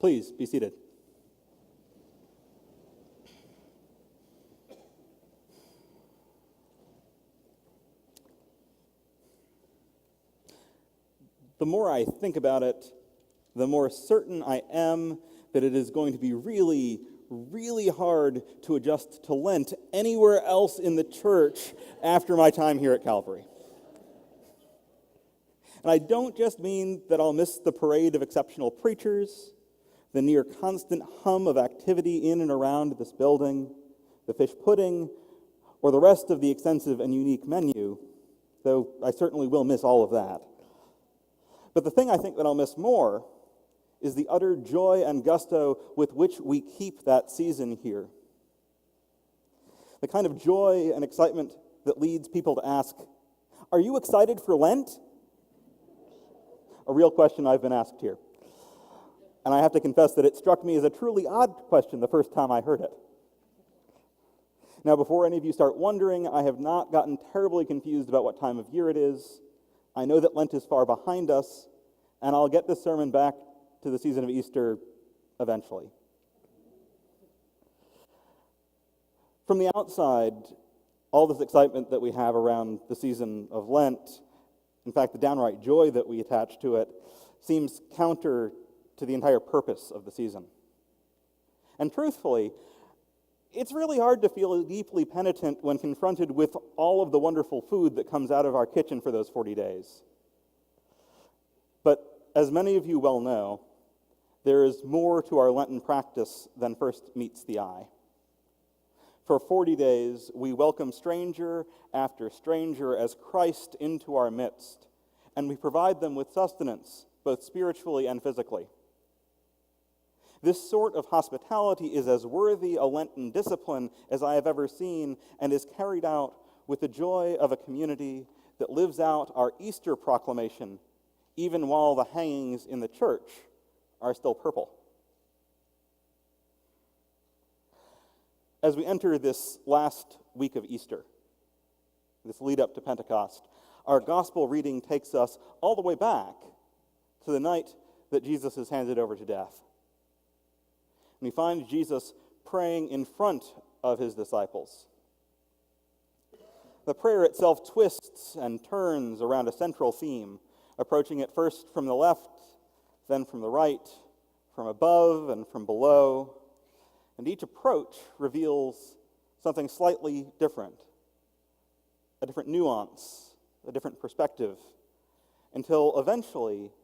Please be seated. The more I think about it, the more certain I am that it is going to be really, really hard to adjust to Lent anywhere else in the church after my time here at Calvary. And I don't just mean that I'll miss the parade of exceptional preachers, the near constant hum of activity in and around this building, the fish pudding, or the rest of the extensive and unique menu, though I certainly will miss all of that. But the thing I think that I'll miss more is the utter joy and gusto with which we keep that season here. The kind of joy and excitement that leads people to ask, "Are you excited for Lent?" A real question I've been asked here. And I have to confess that it struck me as a truly odd question the first time I heard it. Now, before any of you start wondering, I have not gotten terribly confused about what time of year it is. I know that Lent is far behind us, and I'll get this sermon back to the season of Easter eventually. From the outside, all this excitement that we have around the season of Lent, in fact, the downright joy that we attach to it, seems counter to the entire purpose of the season. And truthfully, it's really hard to feel deeply penitent when confronted with all of the wonderful food that comes out of our kitchen for those 40 days. But as many of you well know, there is more to our Lenten practice than first meets the eye. For 40 days, we welcome stranger after stranger as Christ into our midst, and we provide them with sustenance, both spiritually and physically. This sort of hospitality is as worthy a Lenten discipline as I have ever seen, and is carried out with the joy of a community that lives out our Easter proclamation, even while the hangings in the church are still purple. As we enter this last week of Easter, this lead up to Pentecost, our gospel reading takes us all the way back to the night that Jesus is handed over to death. And we find Jesus praying in front of his disciples. The prayer itself twists and turns around a central theme, approaching it first from the left, then from the right, from above and from below. And each approach reveals something slightly different, a different nuance, a different perspective, until eventually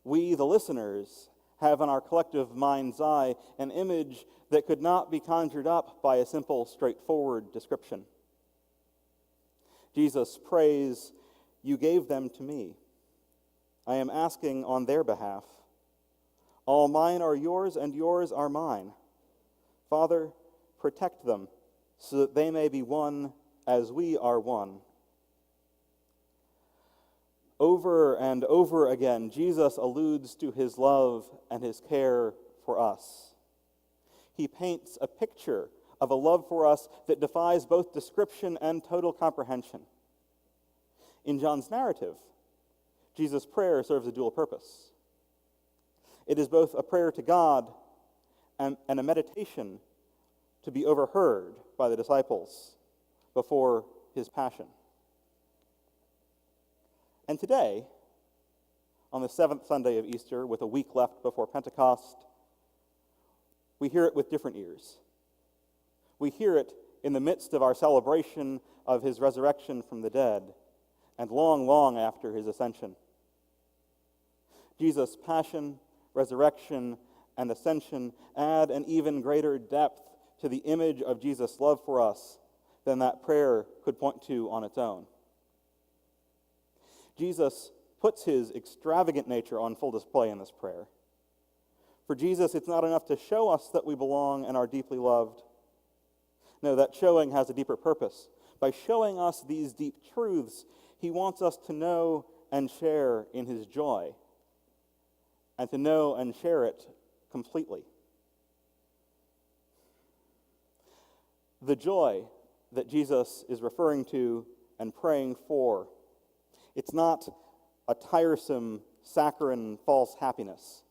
we, the listeners, have in our collective mind's eye an image that could not be conjured up by a simple, straightforward description. Jesus prays, "You gave them to me. I am asking on their behalf. All mine are yours, and yours are mine. Father, protect them so that they may be one as we are one." Over and over again, Jesus alludes to his love and his care for us. He paints a picture of a love for us that defies both description and total comprehension. In John's narrative, Jesus' prayer serves a dual purpose. It is both a prayer to God and a meditation to be overheard by the disciples before his passion. And today, on the 7th Sunday of Easter, with a week left before Pentecost, we hear it with different ears. We hear it in the midst of our celebration of his resurrection from the dead, and long, long after his ascension. Jesus' passion, resurrection, and ascension add an even greater depth to the image of Jesus' love for us than that prayer could point to on its own. Jesus puts his extravagant nature on full display in this prayer. For Jesus, it's not enough to show us that we belong and are deeply loved. No, that showing has a deeper purpose. By showing us these deep truths, he wants us to know and share in his joy, and to know and share it completely. The joy that Jesus is referring to and praying for, it's not a tiresome, saccharine, false happiness.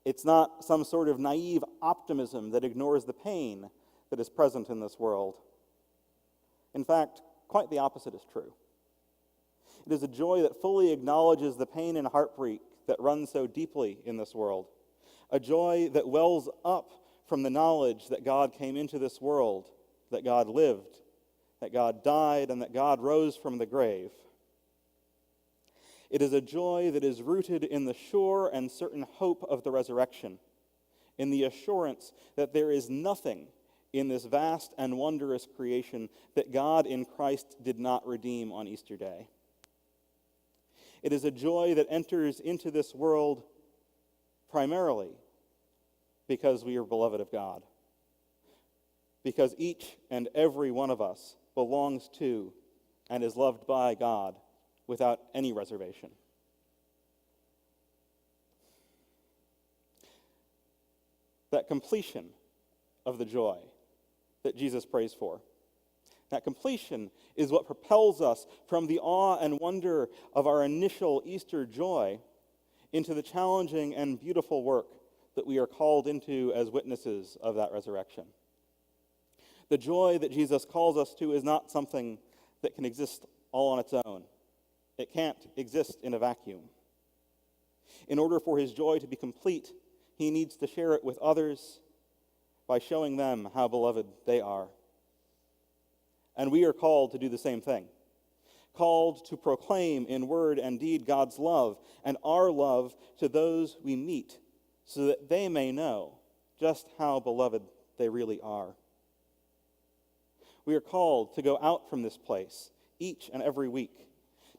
It's not some sort of naive optimism that ignores the pain that is present in this world. In fact, quite the opposite is true. It is a joy that fully acknowledges the pain and heartbreak that runs so deeply in this world. A joy that wells up from the knowledge that God came into this world, that God lived, that God died, and that God rose from the grave. It is a joy that is rooted in the sure and certain hope of the resurrection, in the assurance that there is nothing in this vast and wondrous creation that God in Christ did not redeem on Easter Day. It is a joy that enters into this world primarily because we are beloved of God, because each and every one of us belongs to and is loved by God without any reservation. That completion of the joy that Jesus prays for, that completion is what propels us from the awe and wonder of our initial Easter joy into the challenging and beautiful work that we are called into as witnesses of that resurrection. The joy that Jesus calls us to is not something that can exist all on its own. It can't exist in a vacuum. In order for his joy to be complete, he needs to share it with others by showing them how beloved they are. And we are called to do the same thing, called to proclaim in word and deed God's love and our love to those we meet, so that they may know just how beloved they really are. We are called to go out from this place each and every week,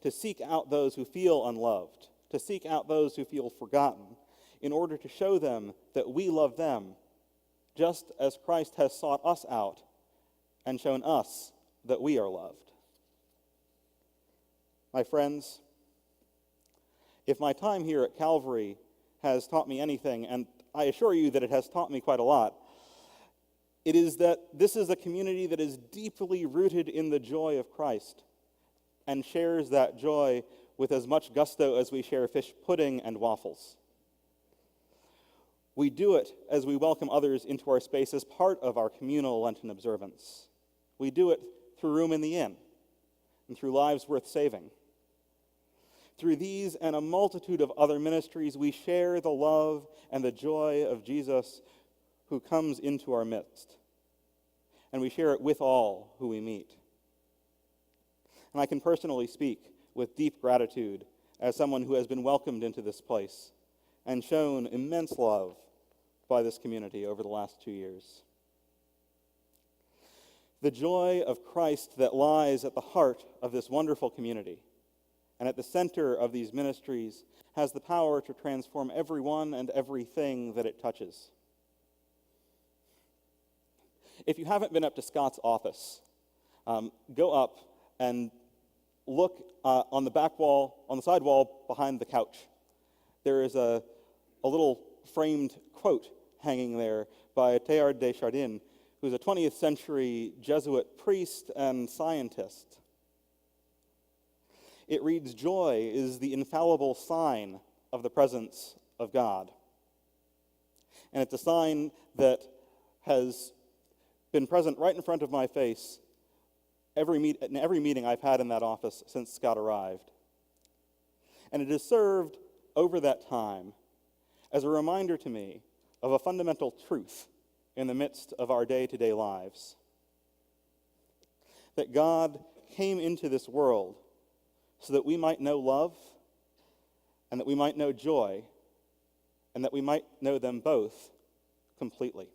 to seek out those who feel unloved, to seek out those who feel forgotten, in order to show them that we love them, just as Christ has sought us out and shown us that we are loved. My friends, if my time here at Calvary has taught me anything, and I assure you that it has taught me quite a lot, it is that this is a community that is deeply rooted in the joy of Christ and shares that joy with as much gusto as we share fish pudding and waffles. We do it as we welcome others into our space as part of our communal Lenten observance. We do it through Room in the Inn and through Lives Worth Saving. Through these and a multitude of other ministries, we share the love and the joy of Jesus who comes into our midst. And we share it with all who we meet. And I can personally speak with deep gratitude as someone who has been welcomed into this place and shown immense love by this community over the last 2 years. The joy of Christ that lies at the heart of this wonderful community and at the center of these ministries has the power to transform everyone and everything that it touches. If you haven't been up to Scott's office, go up and look on the back wall, on the side wall behind the couch. There is a little framed quote hanging there by Teilhard de Chardin, who's a 20th century Jesuit priest and scientist. It reads, "Joy is the infallible sign of the presence of God." And it's a sign that has been present right in front of my face in every meeting I've had in that office since Scott arrived. And it has served over that time as a reminder to me of a fundamental truth in the midst of our day-to-day lives. That God came into this world so that we might know love, and that we might know joy, and that we might know them both completely.